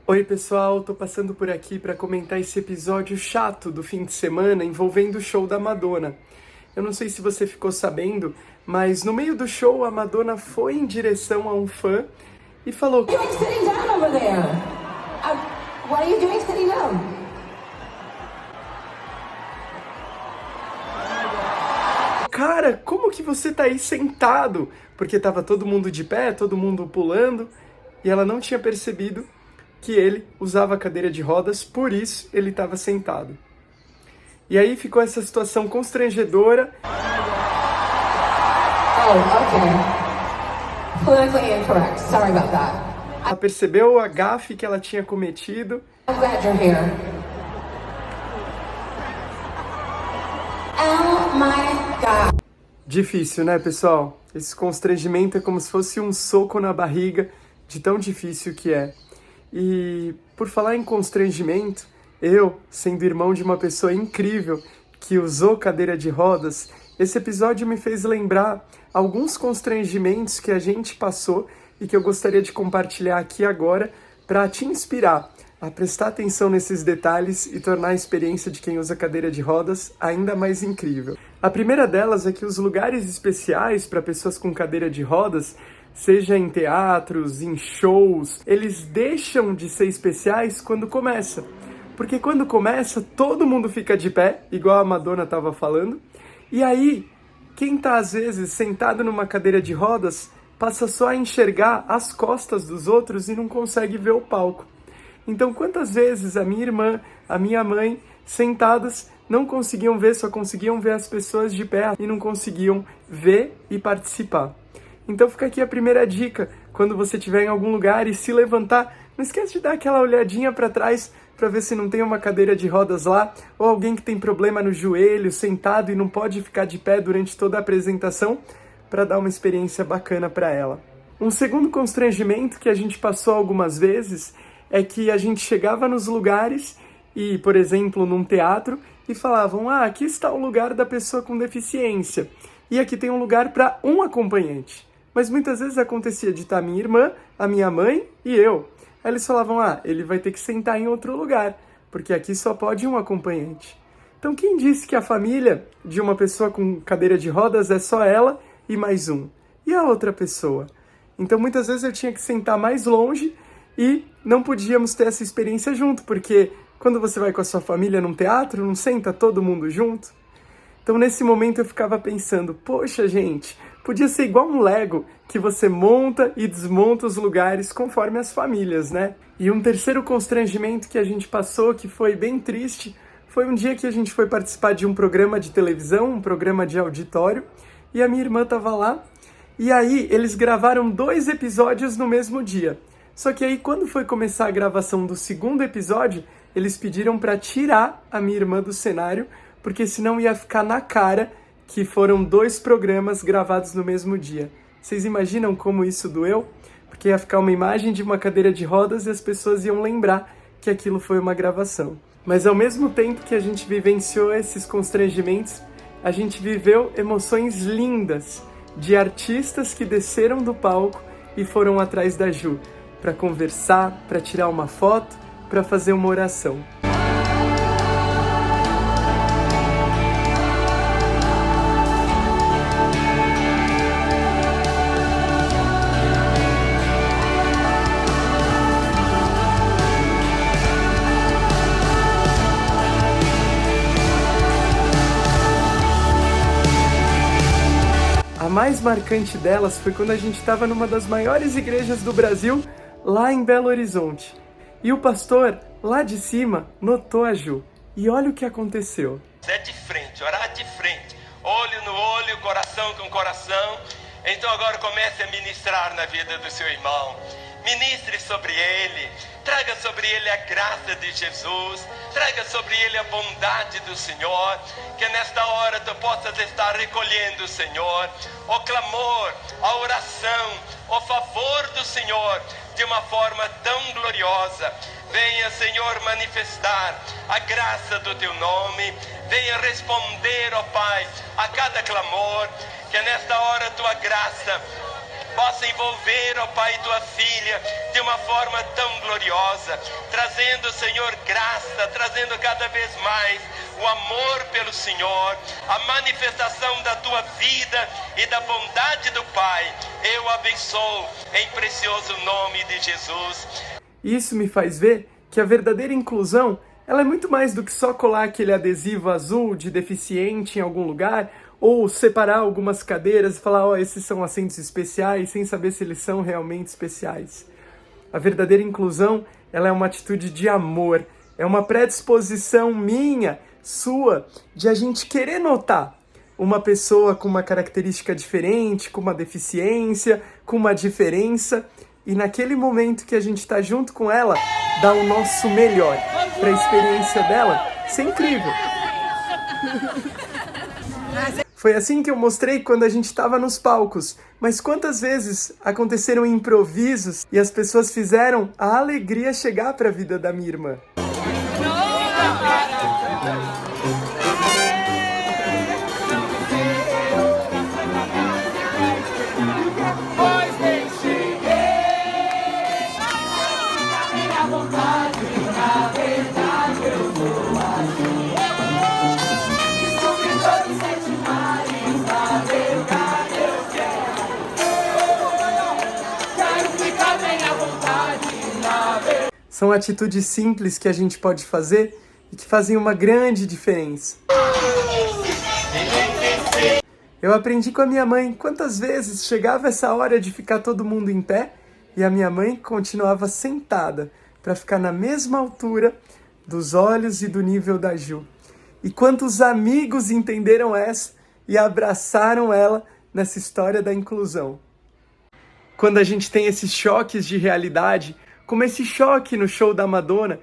Oi pessoal, tô passando por aqui para comentar esse episódio chato do fim de semana envolvendo o show da Madonna. Eu não sei se você ficou sabendo, mas no meio do show a Madonna foi em direção a um fã e falou: What are you doing sitting down over there? What are you doing sitting down? Cara, como que você tá aí sentado? Porque tava todo mundo de pé, todo mundo pulando, e ela não tinha percebido que ele usava cadeira de rodas, por isso ele estava sentado. E aí ficou essa situação constrangedora. Oh, okay. Politically incorrect. Sorry about that. Ela percebeu a gafe que ela tinha cometido. I'm glad you're here. Oh my God. Difícil, né, pessoal? Esse constrangimento é como se fosse um soco na barriga de tão difícil que é. E por falar em constrangimento, eu, sendo irmão de uma pessoa incrível que usou cadeira de rodas, esse episódio me fez lembrar alguns constrangimentos que a gente passou e que eu gostaria de compartilhar aqui agora para te inspirar a prestar atenção nesses detalhes e tornar a experiência de quem usa cadeira de rodas ainda mais incrível. A primeira delas é que os lugares especiais para pessoas com cadeira de rodas, seja em teatros, em shows, eles deixam de ser especiais quando começa. Porque quando começa, todo mundo fica de pé, igual a Madonna estava falando, e aí, quem está às vezes sentado numa cadeira de rodas, passa só a enxergar as costas dos outros e não consegue ver o palco. Então, quantas vezes a minha irmã, a minha mãe, sentadas, não conseguiam ver, só conseguiam ver as pessoas de pé e não conseguiam ver e participar. Então fica aqui a primeira dica, quando você estiver em algum lugar e se levantar, não esquece de dar aquela olhadinha para trás para ver se não tem uma cadeira de rodas lá, ou alguém que tem problema no joelho, sentado e não pode ficar de pé durante toda a apresentação, para dar uma experiência bacana para ela. Um segundo constrangimento que a gente passou algumas vezes é que a gente chegava nos lugares e, por exemplo, num teatro, e falavam: aqui está o lugar da pessoa com deficiência, e aqui tem um lugar para um acompanhante. Mas muitas vezes acontecia de estar a minha irmã, a minha mãe e eu. Aí eles falavam: ele vai ter que sentar em outro lugar, porque aqui só pode um acompanhante. Então quem disse que a família de uma pessoa com cadeira de rodas é só ela e mais um? E a outra pessoa? Então muitas vezes eu tinha que sentar mais longe e não podíamos ter essa experiência junto, porque quando você vai com a sua família num teatro, não senta todo mundo junto? Então nesse momento eu ficava pensando: poxa gente, podia ser igual um Lego, que você monta e desmonta os lugares conforme as famílias, né? E um terceiro constrangimento que a gente passou, que foi bem triste, foi um dia que a gente foi participar de um programa de televisão, um programa de auditório, e a minha irmã estava lá, e aí eles gravaram 2 episódios no mesmo dia. Só que aí quando foi começar a gravação do segundo episódio, eles pediram para tirar a minha irmã do cenário, porque senão ia ficar na cara que foram 2 programas gravados no mesmo dia. Vocês imaginam como isso doeu? Porque ia ficar uma imagem de uma cadeira de rodas e as pessoas iam lembrar que aquilo foi uma gravação. Mas ao mesmo tempo que a gente vivenciou esses constrangimentos, a gente viveu emoções lindas de artistas que desceram do palco e foram atrás da Ju para conversar, para tirar uma foto, para fazer uma oração. A mais marcante delas foi quando a gente estava numa das maiores igrejas do Brasil, lá em Belo Horizonte. E o pastor, lá de cima, notou a Ju. E olha o que aconteceu. É de frente, orar de frente. Olho no olho, coração com coração. Então agora comece a ministrar na vida do seu irmão. Ministre sobre ele. Traga sobre ele a graça de Jesus. Traga sobre ele a bondade do Senhor. Que nesta hora tu possas estar recolhendo, Senhor, o clamor, a oração, o favor do Senhor de uma forma tão gloriosa. Venha, Senhor, manifestar a graça do teu nome. Venha responder, ó Pai, a cada clamor. Que nesta hora tua graça possa envolver, ó Pai, tua filha de uma forma tão gloriosa, trazendo, Senhor, graça, trazendo cada vez mais o amor pelo Senhor, a manifestação da tua vida e da bondade do Pai. Eu abençoo em precioso nome de Jesus. Isso me faz ver que a verdadeira inclusão, ela é muito mais do que só colar aquele adesivo azul de deficiente em algum lugar, ou separar algumas cadeiras e falar, esses são assentos especiais, sem saber se eles são realmente especiais. A verdadeira inclusão, ela é uma atitude de amor, é uma predisposição minha, sua, de a gente querer notar uma pessoa com uma característica diferente, com uma deficiência, com uma diferença, e naquele momento que a gente está junto com ela, dar o nosso melhor para a experiência dela ser incrível. Foi assim que eu mostrei quando a gente estava nos palcos, mas quantas vezes aconteceram improvisos e as pessoas fizeram a alegria chegar para a vida da minha irmã. São atitudes simples que a gente pode fazer e que fazem uma grande diferença. Eu aprendi com a minha mãe quantas vezes chegava essa hora de ficar todo mundo em pé e a minha mãe continuava sentada para ficar na mesma altura dos olhos e do nível da Ju. E quantos amigos entenderam essa e abraçaram ela nessa história da inclusão. Quando a gente tem esses choques de realidade, como esse choque no show da Madonna,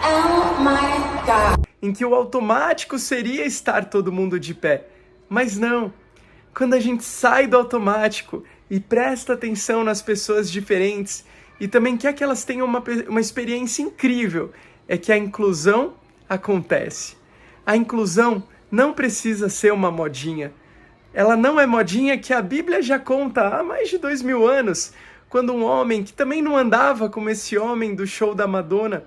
Oh my God. em que o automático seria estar todo mundo de pé. Mas não. Quando a gente sai do automático e presta atenção nas pessoas diferentes e também quer que elas tenham uma experiência incrível, é que a inclusão acontece. A inclusão não precisa ser uma modinha. Ela não é modinha que a Bíblia já conta há mais de 2000 anos, quando um homem que também não andava como esse homem do show da Madonna,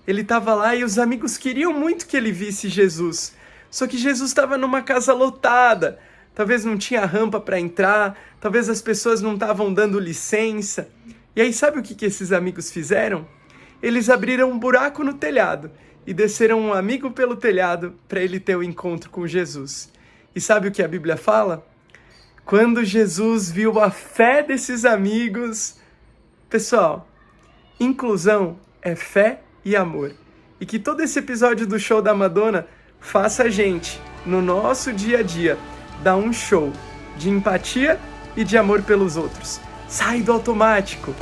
ele estava lá e os amigos queriam muito que ele visse Jesus. Só que Jesus estava numa casa lotada, talvez não tinha rampa para entrar, talvez as pessoas não estavam dando licença. E aí sabe o que esses amigos fizeram? Eles abriram um buraco no telhado e desceram um amigo pelo telhado para ele ter o encontro com Jesus. E sabe o que a Bíblia fala? Quando Jesus viu a fé desses amigos... Pessoal, inclusão é fé e amor. E que todo esse episódio do show da Madonna faça a gente, no nosso dia a dia, dar um show de empatia e de amor pelos outros. Sai do automático!